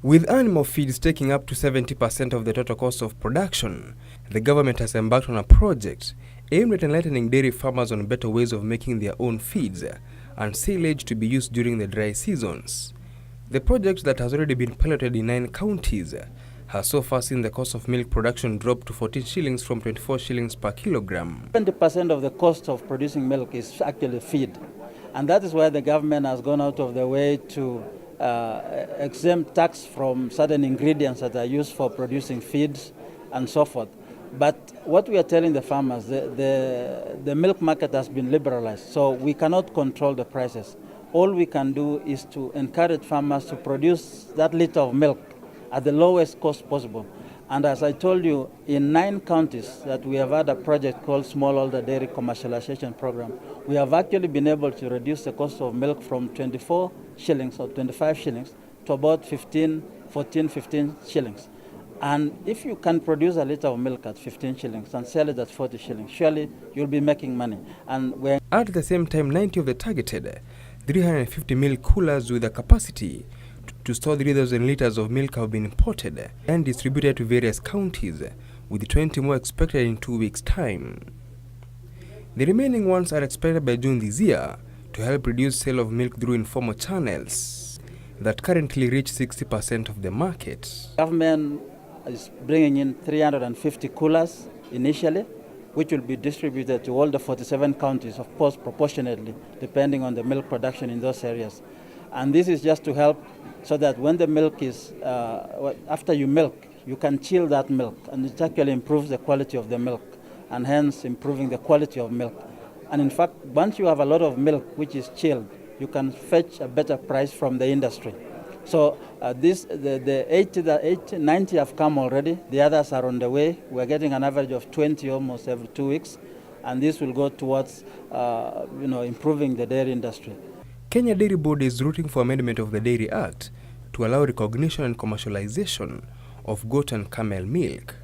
With animal feeds taking up to 70% of the total cost of production, the government has embarked on a project aimed at enlightening dairy farmers on better ways of making their own feeds and silage to be used during the dry seasons. The project, that has already been piloted in 9 counties, has so far seen the cost of milk production drop to 14 shillings from 24 shillings per kilogram. 20% of the cost of producing milk is actually feed. And that is why the government has gone out of the way to exempt tax from certain ingredients that are used for producing feeds and so forth. But what we are telling the farmers, the milk market has been liberalized, so we cannot control the prices. All we can do is to encourage farmers to produce that liter of milk at the lowest cost possible. And as I told you, in 9 counties that we have had a project called Smallholder Dairy Commercialization Program, we have actually been able to reduce the cost of milk from 24 shillings or 25 shillings to about 15 shillings. And if you can produce a liter of milk at 15 shillings and sell it at 40 shillings, surely you'll be making money. And at the same time, 90 of the targeted 350 milk coolers with a capacity to store 3,000 liters of milk have been imported and distributed to various counties, with 20 more expected in 2 weeks' time. The remaining ones are expected by June this year to help reduce sale of milk through informal channels that currently reach 60% of the market. Government is bringing in 350 coolers initially, which will be distributed to all the 47 counties, of course proportionately, depending on the milk production in those areas. And this is just to help so that when the milk is, after you milk, you can chill that milk, and it actually improves the quality of the milk, and hence improving the quality of milk. And in fact, once you have a lot of milk which is chilled, you can fetch a better price from the industry. So the 90 have come already. The others are on the way. We're getting an average of 20 almost every 2 weeks, and this will go towards improving the dairy industry. Kenya Dairy Board is rooting for amendment of the Dairy Act to allow recognition and commercialization of goat and camel milk.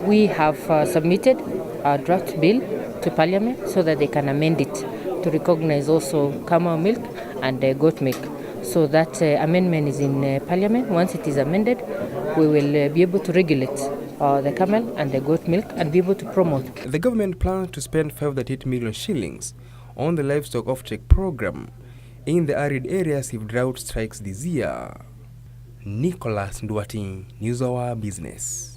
We have submitted a draft bill to Parliament so that they can amend it to recognize also camel milk and goat milk. So that amendment is in Parliament. Once it is amended, we will be able to regulate the camel and the goat milk and be able to promote. The government plans to spend 5.8 million shillings on the livestock offtake program in the arid areas if drought strikes this year. Nicholas Nduati, News Hour Business.